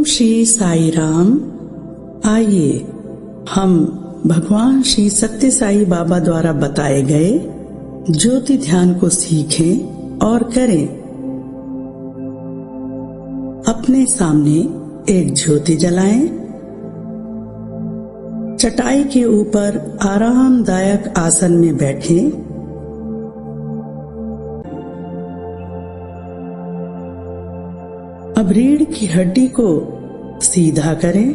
श्री साई राम। आइए हम भगवान श्री सत्य साई बाबा द्वारा बताए गए ज्योति ध्यान को सीखें और करें। अपने सामने एक ज्योति जलाएं। चटाई के ऊपर आरामदायक आसन में बैठें। अब रीढ़ की हड्डी को सीधा करें।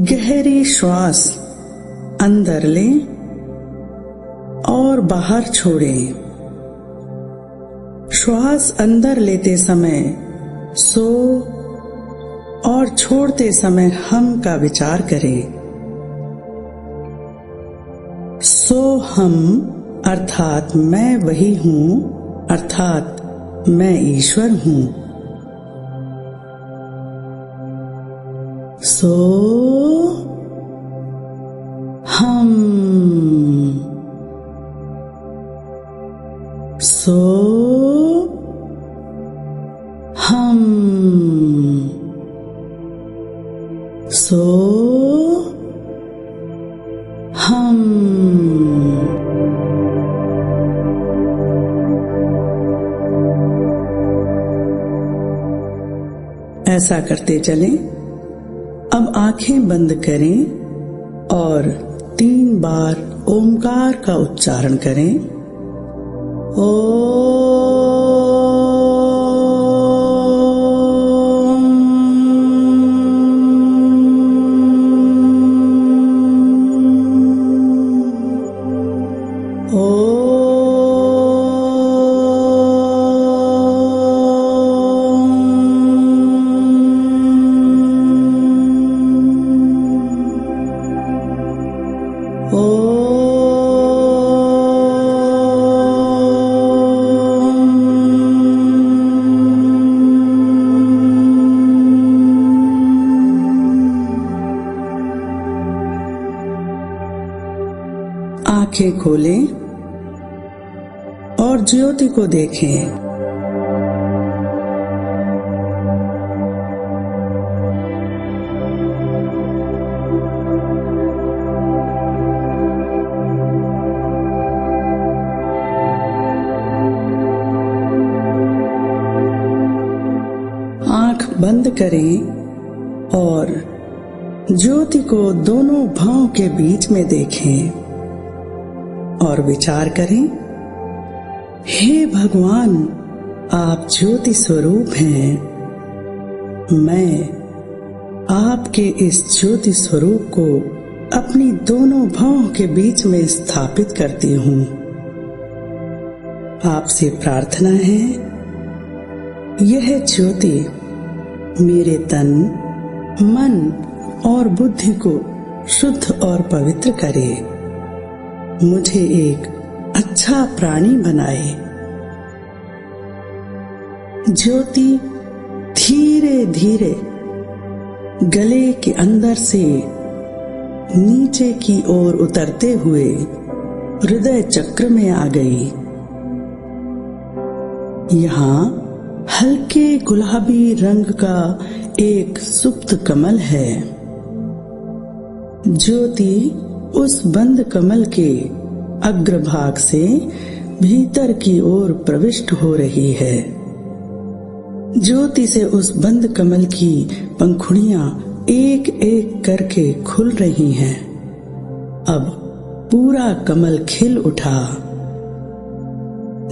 गहरी श्वास अंदर लें और बाहर छोड़ें। श्वास अंदर लेते समय सो और छोड़ते समय हम का विचार करें। सो हम अर्थात मैं वही हूँ, अर्थात मैं ईश्वर हूँ। सो हम, सो हम, सो हम। ऐसा करते चलें। अब आंखें बंद करें और 3 बार ओमकार का उच्चारण करें। आंखें खोलें और ज्योति को देखें। आंख बंद करें और ज्योति को दोनों भौं के बीच में देखें और विचार करें, हे भगवान, आप ज्योति स्वरूप हैं। मैं आपके इस ज्योति स्वरूप को अपनी दोनों भौं के बीच में स्थापित करती हूँ। आपसे प्रार्थना है, यह ज्योति मेरे तन, मन और बुद्धि को शुद्ध और पवित्र करे। मुझे एक अच्छा प्राणी बनाए। ज्योति धीरे धीरे गले के अंदर से नीचे की ओर उतरते हुए हृदय चक्र में आ गई। यहाँ हल्के गुलाबी रंग का एक सुप्त कमल है। ज्योति उस बंद कमल के अग्रभाग से भीतर की ओर प्रविष्ट हो रही है। ज्योति से उस बंद कमल की पंखुड़ियां एक एक करके खुल रही हैं। अब पूरा कमल खिल उठा।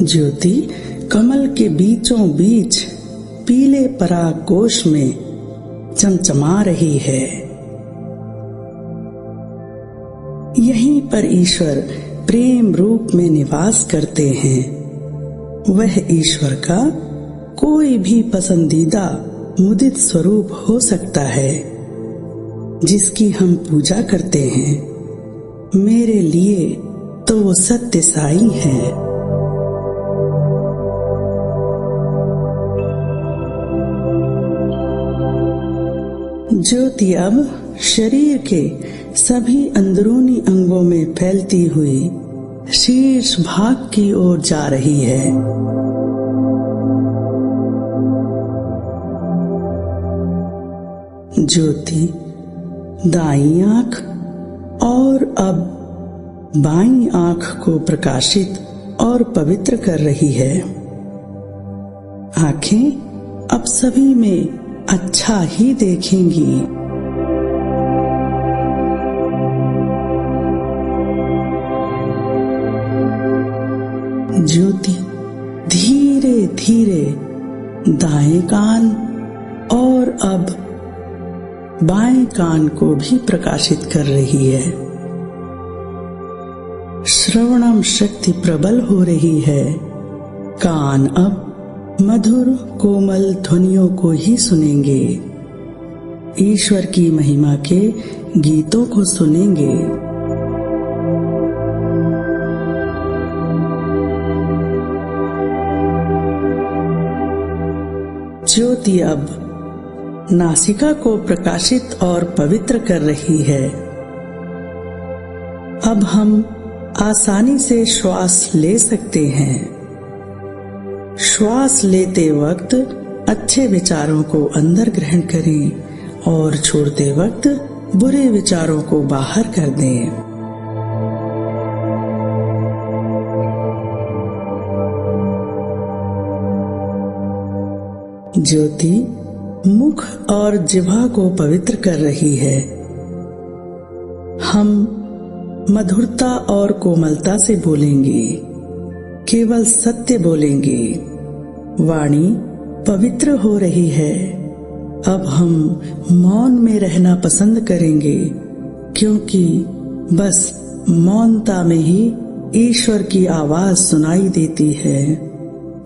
ज्योति कमल के बीचों बीच पीले पराग कोश में चमचमा रही है। यहीं पर ईश्वर प्रेम रूप में निवास करते हैं। वह ईश्वर का कोई भी पसंदीदा मुदित स्वरूप हो सकता है जिसकी हम पूजा करते हैं। मेरे लिए तो वो सत्य साई है। ज्योति अब शरीर के सभी अंदरूनी अंगों में फैलती हुई शीर्ष भाग की ओर जा रही है। ज्योति दाईं आंख और अब बाईं आंख को प्रकाशित और पवित्र कर रही है। आंखें अब सभी में अच्छा ही देखेंगी। ज्योति धीरे धीरे दाएं कान और अब बाएं कान को भी प्रकाशित कर रही है। श्रवणम शक्ति प्रबल हो रही है। कान अब मधुर कोमल ध्वनियों को ही सुनेंगे। ईश्वर की महिमा के गीतों को सुनेंगे। ज्योति अब नासिका को प्रकाशित और पवित्र कर रही है। अब हम आसानी से श्वास ले सकते हैं। श्वास लेते वक्त अच्छे विचारों को अंदर ग्रहण करें और छोड़ते वक्त बुरे विचारों को बाहर कर दें। ज्योति मुख और जिह्वा को पवित्र कर रही है। हम मधुरता और कोमलता से बोलेंगे, केवल सत्य बोलेंगे। वाणी पवित्र हो रही है। अब हम मौन में रहना पसंद करेंगे, क्योंकि बस मौनता में ही ईश्वर की आवाज सुनाई देती है।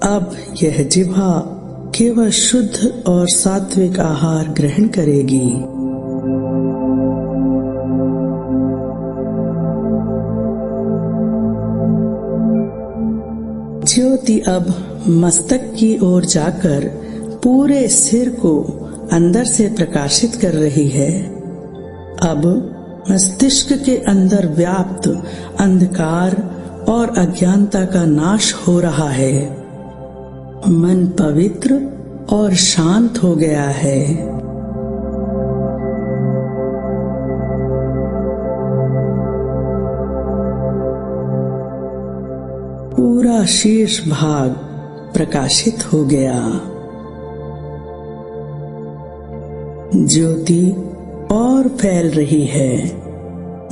अब यह जिह्वा केवल शुद्ध और सात्विक आहार ग्रहण करेगी। ज्योति अब मस्तक की ओर जाकर पूरे सिर को अंदर से प्रकाशित कर रही है। अब मस्तिष्क के अंदर व्याप्त अंधकार और अज्ञानता का नाश हो रहा है। मन पवित्र और शांत हो गया है। पूरा शीर्ष भाग प्रकाशित हो गया। ज्योति और फैल रही है।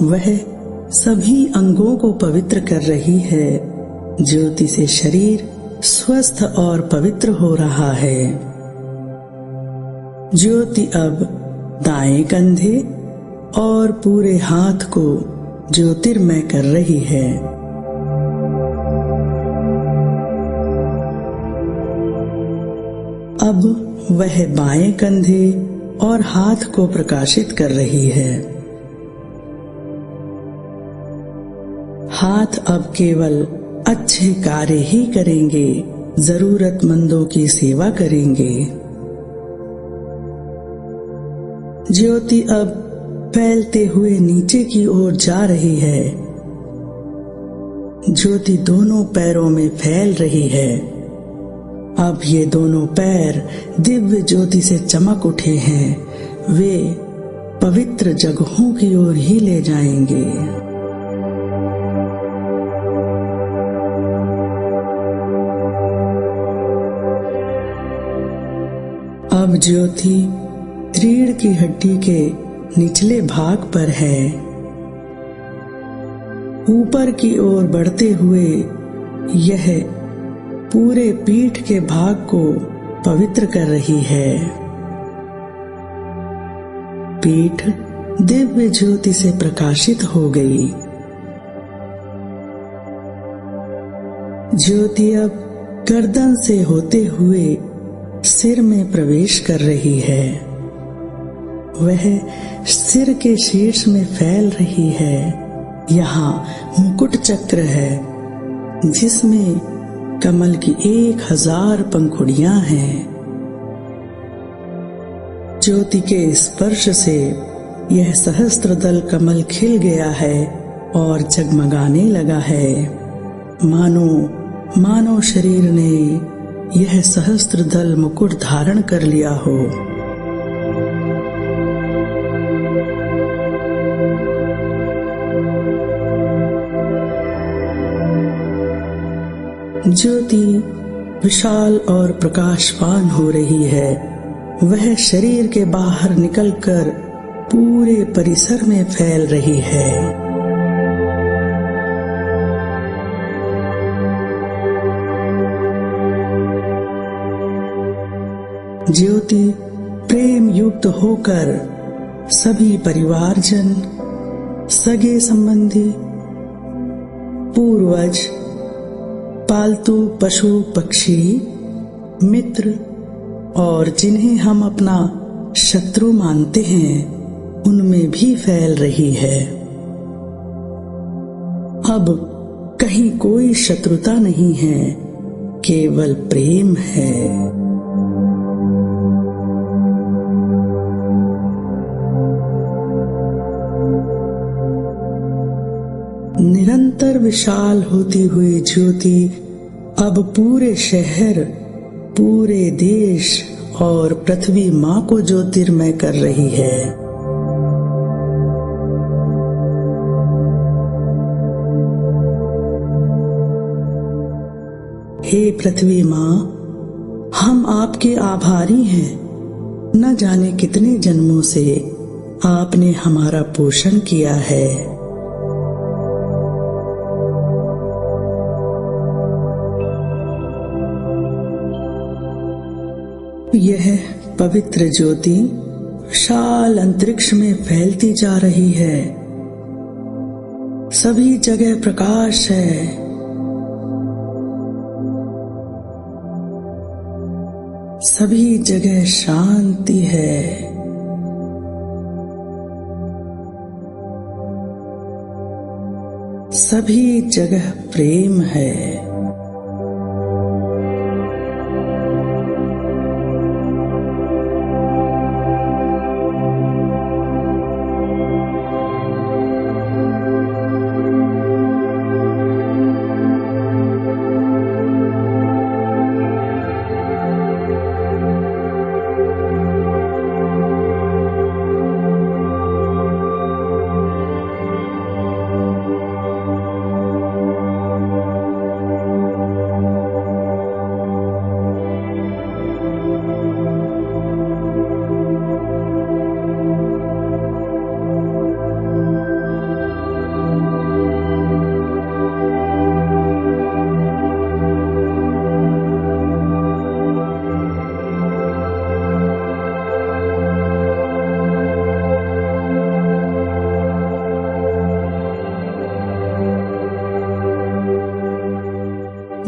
वह सभी अंगों को पवित्र कर रही है। ज्योति से शरीर स्वस्थ और पवित्र हो रहा है। ज्योति अब दाएं कंधे और पूरे हाथ को ज्योतिर्मय कर रही है। अब वह बाएं कंधे और हाथ को प्रकाशित कर रही है। हाथ अब केवल अच्छे कार्य ही करेंगे, जरूरतमंदों की सेवा करेंगे। ज्योति अब फैलते हुए नीचे की ओर जा रही है। ज्योति दोनों पैरों में फैल रही है। अब ये दोनों पैर दिव्य ज्योति से चमक उठे हैं। वे पवित्र जगहों की ओर ही ले जाएंगे। अब ज्योति रीढ़ की हड्डी के निचले भाग पर है। ऊपर की ओर बढ़ते हुए यह पूरे पीठ के भाग को पवित्र कर रही है। पीठ दिव्य ज्योति से प्रकाशित हो गई। ज्योति अब गर्दन से होते हुए सिर में प्रवेश कर रही है। वह सिर के शीर्ष में फैल रही है। यहाँ मुकुट चक्र है, जिसमें कमल की 1000 पंखुड़ियां हैं। ज्योति के स्पर्श से यह सहस्त्रदल कमल खिल गया है और जगमगाने लगा है। मानो शरीर ने यह सहस्त्रदल मुकुट धारण कर लिया हो। ज्योति विशाल और प्रकाशवान हो रही है। वह शरीर के बाहर निकलकर पूरे परिसर में फैल रही है। ज्योति प्रेम युक्त होकर सभी परिवारजन, सगे संबंधी, पूर्वज, पालतू पशु पक्षी, मित्र और जिन्हें हम अपना शत्रु मानते हैं उनमें भी फैल रही है। अब कहीं कोई शत्रुता नहीं है, केवल प्रेम है। निरंतर विशाल होती हुई ज्योति अब पूरे शहर, पूरे देश और पृथ्वी माँ को ज्योतिर्मय कर रही है। हे पृथ्वी माँ, हम आपके आभारी हैं। न जाने कितने जन्मों से आपने हमारा पोषण किया है। यह पवित्र ज्योति विशाल अंतरिक्ष में फैलती जा रही है। सभी जगह प्रकाश है। सभी जगह शांति है। सभी जगह प्रेम है।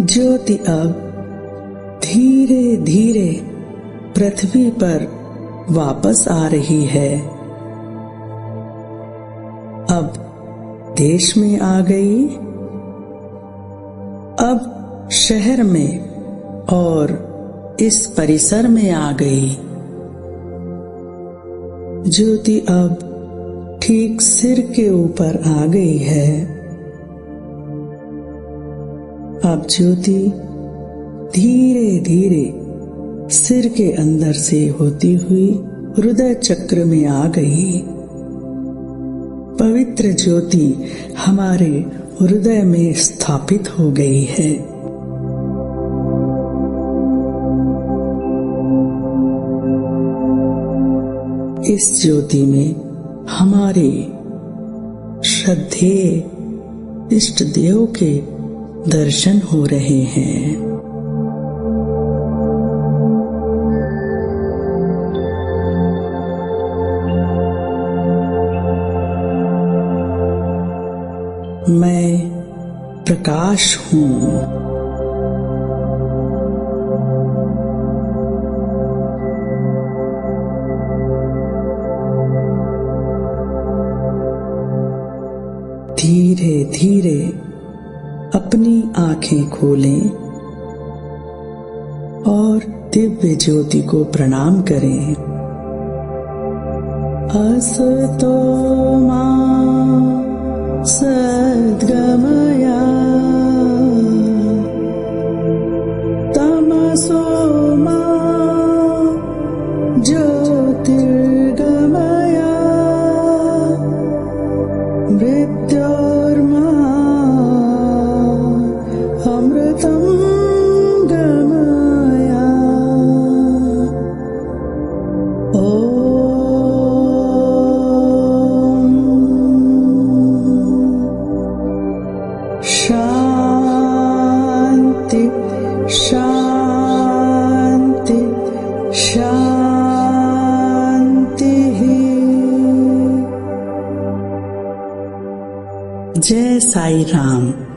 ज्योति अब धीरे धीरे पृथ्वी पर वापस आ रही है। अब देश में आ गई, अब शहर में और इस परिसर में आ गई। ज्योति अब ठीक सिर के ऊपर आ गई है। अब ज्योति धीरे धीरे सिर के अंदर से होती हुई हृदय चक्र में आ गई। पवित्र ज्योति हमारे हृदय में स्थापित हो गई है। इस ज्योति में हमारे श्रद्धेय इष्ट देव के दर्शन हो रहे हैं। मैं प्रकाश हूँ। धीरे धीरे अपनी आंखें खोलें और दिव्य ज्योति को प्रणाम करें। असतो मा सद्गमया तमसो मा ज्योतिर्गमया मृत्योर्मा अमृतम् शांति। जय साई राम।